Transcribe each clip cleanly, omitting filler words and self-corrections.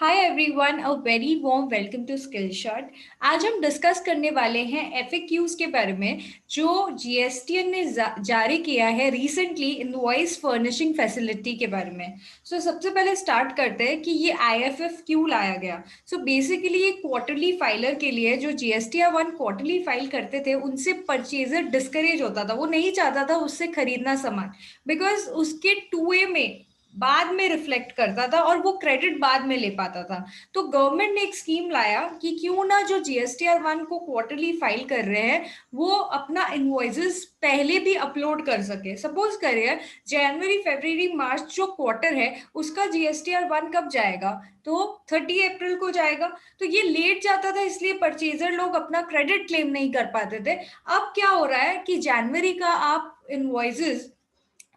Hi everyone, a very warm welcome to Skillshot. आज हम discuss करने वाले हैं एफएक्यूज के बारे में जो जीएसटीएन ने जारी किया है रिसेंटली इनवॉइस फर्निशिंग फैसिलिटी के बारे में। सबसे पहले स्टार्ट करते हैं कि ये आईएफएफ क्यों लाया गया। बेसिकली ये क्वार्टरली फाइलर के लिए जो जीएसटी-1 क्वार्टरली फाइल करते थे उनसे परचेजर डिस्करेज होता था, वो नहीं चाहता था उससे खरीदना सामान, बिकॉज उसके टू ए में बाद में रिफ्लेक्ट करता था और वो क्रेडिट बाद में ले पाता था। तो गवर्नमेंट ने एक स्कीम लाया कि क्यों ना जो जीएसटी-1 को क्वार्टरली फाइल कर रहे हैं वो अपना इनवॉइसेस पहले भी अपलोड कर सके। सपोज करिए जनवरी फरवरी मार्च जो क्वार्टर है उसका जीएसटी-1 कब जाएगा, तो 30 अप्रैल को जाएगा। तो ये लेट जाता था इसलिए परचेजर लोग अपना क्रेडिट क्लेम नहीं कर पाते थे। अब क्या हो रहा है कि जनवरी का आप इनवॉइसेस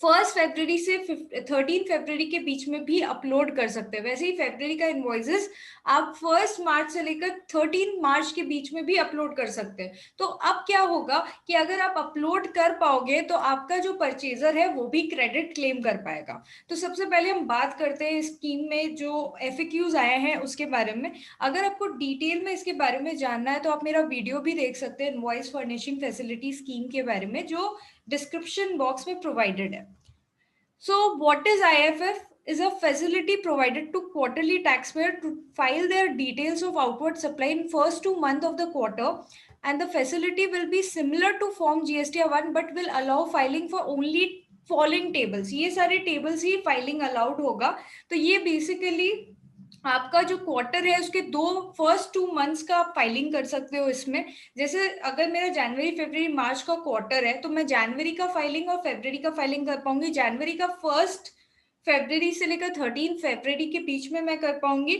1 फरवरी से 13 फरवरी के बीच में भी अपलोड कर सकते हैं। वैसे ही फरवरी का इनवॉइसेस आप 1 मार्च से लेकर 13 मार्च के बीच में भी अपलोड कर सकते हैं। तो अब क्या होगा कि अगर आप अपलोड कर पाओगे तो आपका जो परचेजर है वो भी क्रेडिट क्लेम कर पाएगा। तो सबसे पहले हम बात करते हैं स्कीम में जो एफएक्यूज आए हैं उसके बारे में। अगर आपको डिटेल में इसके बारे में जानना है तो आप मेरा वीडियो भी देख सकते हैं इनवॉइस फर्निशिंग फैसिलिटी स्कीम के बारे में, जो डिस्क्रिप्शन बॉक्स में प्रोवाइडेड है। So, what is IFF? Is a facility provided to quarterly taxpayer to file their details of outward supply in first 2 months of the quarter, and the facility will be similar to Form GST-1 but will allow filing for only following tables. ये सारे tables ही filing allowed होगा। तो ये basically आपका जो quarter है उसके first 2 months का आप फाइलिंग कर सकते हो इसमें। जैसे अगर मेरा जनवरी फरवरी मार्च का क्वार्टर है तो मैं जनवरी का फाइलिंग और फरवरी का फाइलिंग कर पाऊंगी। जनवरी का 1 फरवरी से लेकर 13 फरवरी के बीच में मैं कर पाऊंगी,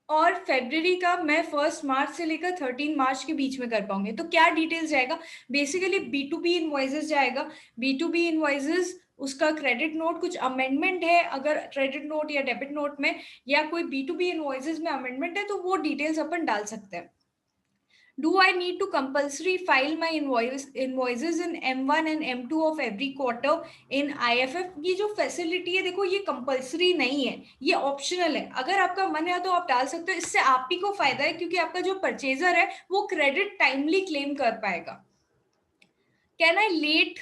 और फरवरी का मैं 1 मार्च से लेकर 13 मार्च के बीच में कर पाऊंगी। तो क्या डिटेल्स जाएगा, basically B to B invoices जाएगा। बी टू बी इनवॉइसेस उसका क्रेडिट नोट कुछ अमेंडमेंट है, अगर क्रेडिट नोट या डेबिट नोट में या कोई बी टू बी इनवॉइसेस में अमेंडमेंट है तो वो डिटेल्स अपन डाल सकते हैं। Do I need to compulsory file my invoices in M1 and M2 of every quarter in IFF? ये जो फैसिलिटी है देखो ये कंपलसरी नहीं है, ये ऑप्शनल है। अगर आपका मन है तो आप डाल सकते हो। इससे आप ही को फायदा है क्योंकि आपका जो परचेजर है वो क्रेडिट टाइमली क्लेम कर पाएगा। Can I late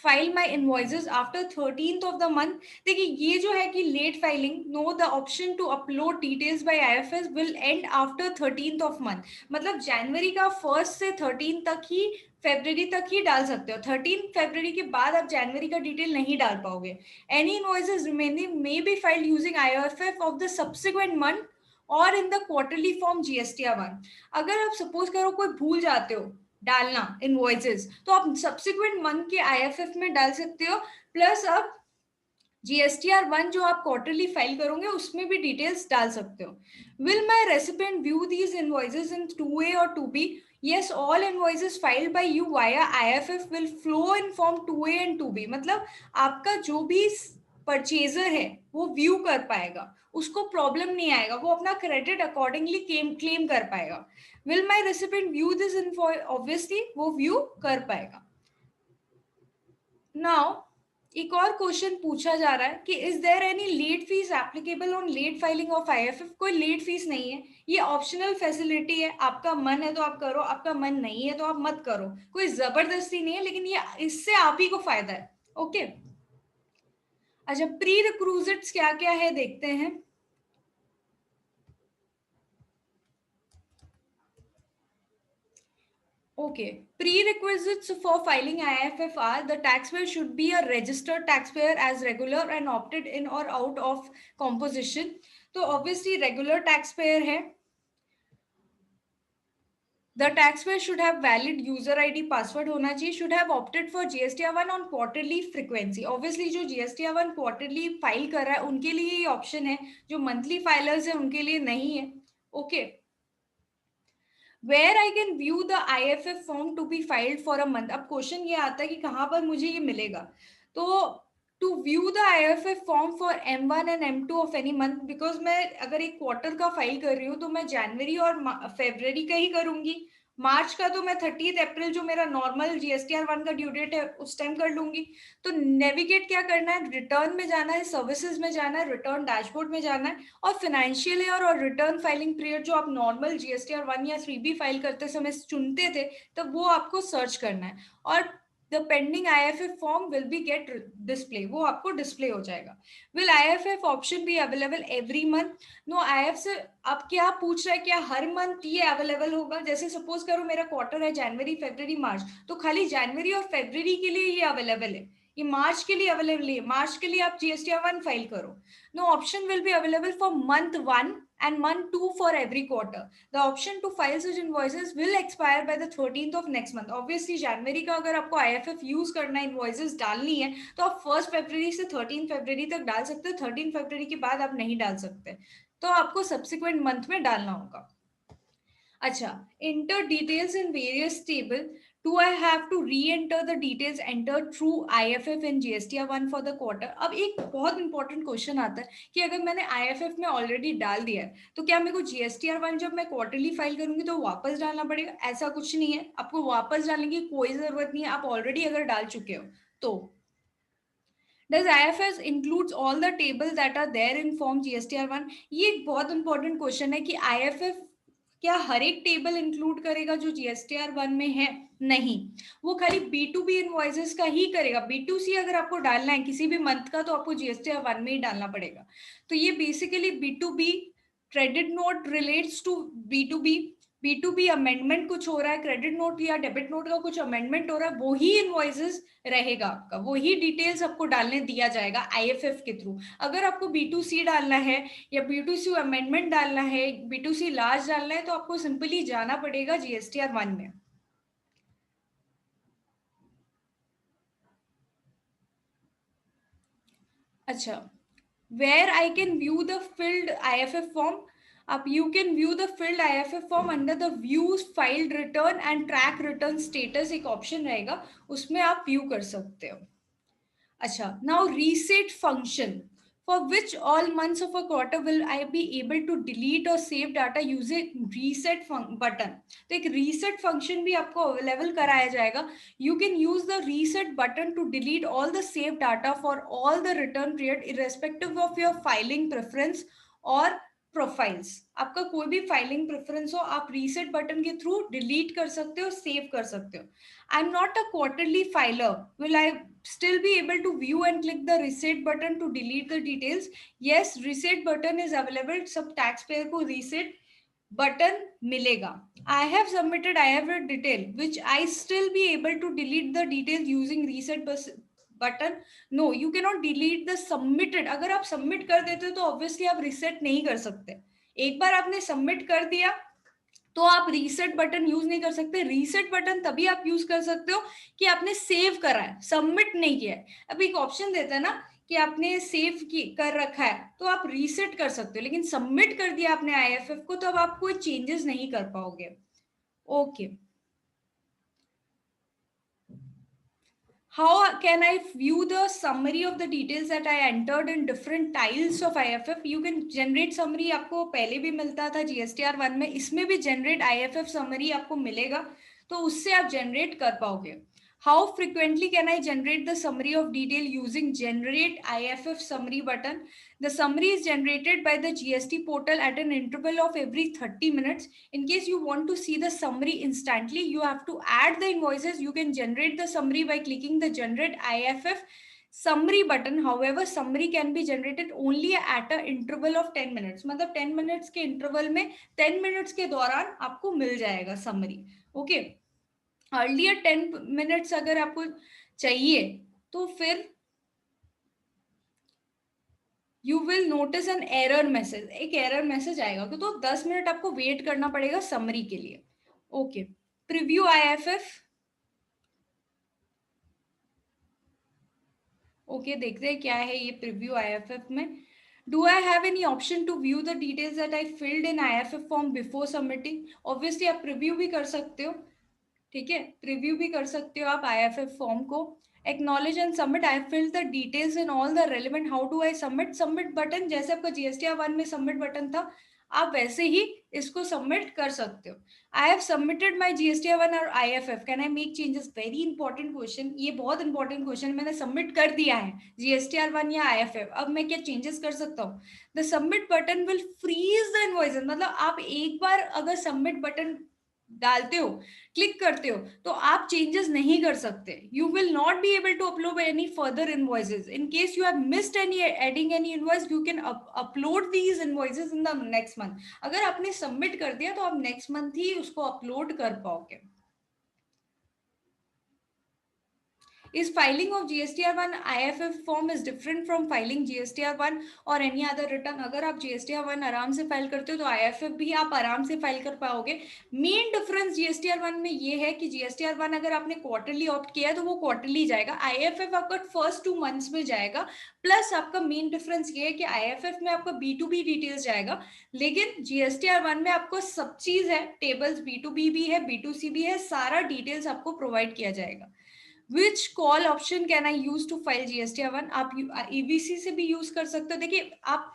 file my invoices after 13th of the month? देखिए ये जो है कि late filing, no, the option to upload details by IFS will end after 13th of month. मतलब जनवरी का 1 से 13 तक ही, फरवरी तक ही डाल सकते हो। 13 फरवरी के बाद आप जनवरी का डिटेल नहीं डाल पाओगे। Any invoices remaining may be filed using IFF of the subsequent month और इन द क्वार्टरली फॉर्म जीएसटी-1। अगर आप सपोज करो कोई भूल जाते हो डालना इनवॉइसेस तो आप सब्सिक्वेंट मंथ के आईएफएफ में डाल सकते हो। प्लस आप जीएसटी-1 जो आप क्वार्टरली फाइल करोगे उसमें भी डिटेल्स डाल सकते हो। Will my recipient view these invoices in 2A और 2B? Yes, all invoices filed by you via IFF will flow in form 2A and 2B। मतलब आपका जो भी परचेजर है वो व्यू कर पाएगा, उसको प्रॉब्लम नहीं आएगा, वो अपना क्रेडिट अकॉर्डिंगली क्लेम कर पाएगा। Will my recipient view this info? Obviously वो व्यू कर पाएगा। नाउ एक और क्वेश्चन पूछा जा रहा है कि is there any late fees applicable on late filing of IFF? कोई लेट फीस नहीं है, ये ऑप्शनल फैसिलिटी है। आपका मन है तो आप करो, आपका मन नहीं है तो आप मत करो, कोई जबरदस्ती नहीं है, लेकिन ये इससे आप ही को फायदा है। ओके, अच्छा, प्री रिक्रूजिट्स क्या क्या है देखते हैं। Okay. Prerequisites for filing IFF are: the taxpayer should be a registered taxpayer as regular and opted in or out of composition. तो obviously regular taxpayer है। The taxpayer should have valid user ID password होना चाहिए। Should have opted for GST-1 on quarterly frequency। Obviously जो GST-1 quarterly file कर रहा है उनके लिए ये ऑप्शन है, जो मंथली फाइलर्स है उनके लिए नहीं है। Okay, where I can view the IFF form to be filed for a month? अब क्वेश्चन ये आता है कि कहाँ पर मुझे ये मिलेगा। तो to view the IFF form for M1 and M2 of any month, because मैं अगर एक क्वार्टर का फाइल कर रही हूँ तो मैं जनवरी और फरवरी का ही करूंगी, मार्च का तो मैं 30 अप्रैल जो मेरा नॉर्मल GSTR 1 का ड्यू डेट है उस टाइम कर लूंगी। तो नेविगेट क्या करना है, रिटर्न में जाना है, सर्विसेज में जाना है, रिटर्न डैशबोर्ड में जाना है, और फाइनेंशियल ईयर और रिटर्न फाइलिंग पीरियड जो आप नॉर्मल GSTR 1 या 3B फाइल करते समय चुनते थे, तब वो आपको सर्च करना है, और the pending IFF form will be get display, वो आपको डिस्प्ले हो जाएगा। Will IFF option be available every month? No, IF से अब क्या पूछ रहा है, क्या हर मंथ ये अवेलेबल होगा? जैसे सपोज करो मेरा क्वार्टर है जनवरी फरवरी मार्च, तो खाली जनवरी और फरवरी के लिए ये अवेलेबल है, ये मार्च के लिए अवेलेबल है, मार्च के लिए आप GSTR 1 फाइल करो। No, option will be available for month 1 and month 2 for every quarter. The option to file such invoices will expire by the 13th of next month. Obviously जनवरी का अगर आपको IFF यूज करना है, invoices डालनी है, तो आप 1 फरवरी से 13 फरवरी तक डाल सकते हो, 13 फरवरी के बाद आप नहीं डाल सकते, तो आपको सब्सिक्वेंट मंथ में डालना होगा। अच्छा, enter details in various table, do I have to re enter the details enter through IFF in GSTR 1 for the quarter? अब एक बहुत इंपॉर्टेंट क्वेश्चन आता है कि अगर मैंने IFF में ऑलरेडी डाल दिया है, तो क्या मेरे को GSTR 1 जब मैं क्वार्टरली फाइल करूंगी तो वापस डालना पड़ेगा? ऐसा कुछ नहीं है, आपको वापस डालने की कोई जरूरत नहीं है, आप ऑलरेडी अगर डाल चुके हो तो। Does IFS includes all the tables that are there in form GSTR 1? ये एक बहुत इंपॉर्टेंट क्वेश्चन है कि IFF क्या हर एक टेबल इंक्लूड करेगा जो GSTR 1 में है? नहीं, वो खाली B2B इनवॉइसेस का ही करेगा। B2C अगर आपको डालना है किसी भी मंथ का, तो आपको GSTR 1 में ही डालना पड़ेगा। तो ये basically B2B credit note relates to B2B, B2B amendment कुछ हो रहा है, क्रेडिट नोट या डेबिट नोट का कुछ अमेंडमेंट हो रहा है, वो ही इनवॉइसेस रहेगा आपका, वो ही डिटेल्स आपको डालने दिया जाएगा IFF के थ्रू। अगर आपको B2C डालना है या B2C अमेंडमेंट डालना है, B2C लार्ज डालना है, तो आपको सिंपली जाना पड़ेगा GSTR 1 में। अच्छा, where I can view the filled IFF form? आप you can view the filled IFF form under the views filed return and track return status, एक ऑप्शन रहेगा, उसमें आप व्यू कर सकते हो। अच्छा, now reset function, for which all months of a quarter will I be able to delete or save data using reset button? तो एक reset function भी आपको अवेलेबल कराया जाएगा। You can use the reset button to delete all the saved data for all the return period irrespective of your filing preference और profiles. आपका कोई भी फाइलिंग प्रेफरेंस हो, आप रीसेट बटन के थ्रू डिलीट कर सकते हो, सेव कर सकते हो। I am not a quarterly filer, will I still be able to view and click the reset button to delete the details? Yes, reset button is available, सब taxpayer को reset button मिलेगा। I have submitted IFF detail which I still be able to delete the details using reset button? No, you cannot delete the submitted। अगर आप submit कर देते हो तो obviously आप reset नहीं कर सकते। एक बार आपने submit कर दिया तो आप रीसेट बटन यूज नहीं कर सकते। रीसेट बटन तभी आप यूज कर सकते हो कि आपने सेव करा है, सबमिट नहीं किया है। अब एक ऑप्शन देता है ना कि आपने सेव की कर रखा है तो आप रीसेट कर सकते हो, लेकिन सबमिट कर दिया आपने IFF को तो अब आप कोई चेंजेस नहीं कर पाओगे। Okay, how can I view the summary of the details that I entered in different tiles of IFF? You can generate summary, आपको पहले भी मिलता था GSTR 1 में, इसमें भी generate IFF summary आपको मिलेगा, तो उससे आप generate कर पाओगे। How frequently can I generate the summary of detail using generate IFF summary button? The summary is generated by the GST portal at an interval of every 30 minutes. In case you want to see the summary instantly, you have to add the invoices. You can generate the summary by clicking the generate IFF summary button. However, summary can be generated only at an interval of 10 minutes. मतलब 10 minutes के interval में 10 minutes के दौरान आपको मिल जाएगा summary. Okay. Earlier 10 minutes अगर आपको चाहिए तो फिर you will notice an error message, एक एरर मैसेज आएगा तो 10 मिनट आपको वेट करना पड़ेगा समरी के लिए। Okay, preview IFF। ओके, देखते हैं क्या है ये प्रीव्यू IFF में। Do I have any option to view the details that I filled in IFF form before submitting? Obviously आप प्रीव्यू भी कर सकते हो, ठीक है, प्रीव्यू भी कर सकते हो आप IFF फॉर्म को। Acknowledge and submit, I fill the details in all the relevant, how do I submit? Submit button जैसे आपका GSTR 1 में सबमिट बटन था, आप वैसे ही इसको सबमिट कर सकते हो। I have submitted my GSTR1 और IFF, can I make changes? Very important question, ये बहुत इंपॉर्टेंट क्वेश्चन। मैंने सबमिट कर दिया है GSTR1 या IFF, अब मैं क्या चेंजेस कर सकता हूँ? The submit button will freeze the invoices, मतलब आप एक बार अगर सबमिट बटन डालते हो, क्लिक करते हो, तो आप चेंजेस नहीं कर सकते। You will not be able to upload any further invoices. In case you have missed any adding any invoice, you can upload these invoices in the next month. अगर आपने सबमिट कर दिया तो आप नेक्स्ट मंथ ही उसको upload कर पाओगे। Is filing of GSTR1 IFF form is different from filing GSTR1 or any other return? अगर आप GSTR1 आराम से फाइल करते हो तो IFF भी आप आराम से फाइल कर पाओगे। मेन डिफरेंस GSTR1 में ये है कि GSTR1 अगर आपने क्वार्टरली ऑप्ट किया है तो वो क्वार्टरली जाएगा, IFF आपका फर्स्ट 2 मंथ्स में जाएगा। प्लस आपका मेन डिफरेंस ये है कि IFF में आपका B2B डिटेल्स जाएगा, लेकिन GSTR1 में आपको सब चीज है, टेबल्स B2B भी है, B2C भी है, सारा डिटेल्स आपको प्रोवाइड किया जाएगा। Which call option can I use to file GSTR1? आप EVC से भी यूज कर सकते हो। देखिए, आप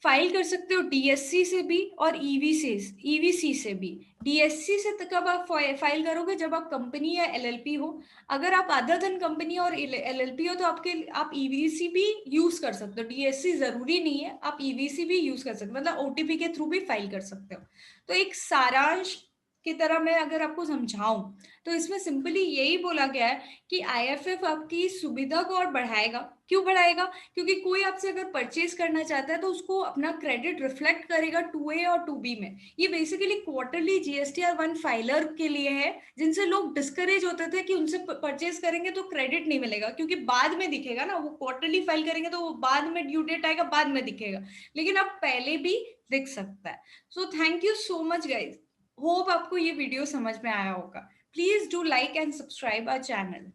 फाइल कर सकते हो DSC से भी और EVC से भी। DSC से कब आप फाइल करोगे? जब आप कंपनी या LLP हो। अगर आप अदर देन कंपनी और LLP हो तो आप EVC भी यूज कर सकते हो। DSC जरूरी नहीं है, आप EVC भी यूज कर सकते हो, मतलब OTP के थ्रू भी फाइल कर सकते हो। तो एक सारांश की तरह मैं अगर आपको समझाऊं तो इसमें सिंपली यही बोला गया है कि IFF आपकी सुविधा को और बढ़ाएगा। क्यों बढ़ाएगा? क्योंकि कोई आपसे अगर परचेज करना चाहता है तो उसको अपना क्रेडिट रिफ्लेक्ट करेगा 2A और 2B में। ये बेसिकली क्वार्टरली GSTR1 फाइलर के लिए है, जिनसे लोग डिस्करेज होते थे कि उनसे परचेज करेंगे तो क्रेडिट नहीं मिलेगा, क्योंकि बाद में दिखेगा ना, वो क्वार्टरली फाइल करेंगे तो वो बाद में ड्यू डेट आएगा, बाद में दिखेगा, लेकिन अब पहले भी दिख सकता है। So thank you so much guys, hope आपको ये वीडियो समझ में आया होगा। Please do like and subscribe our channel.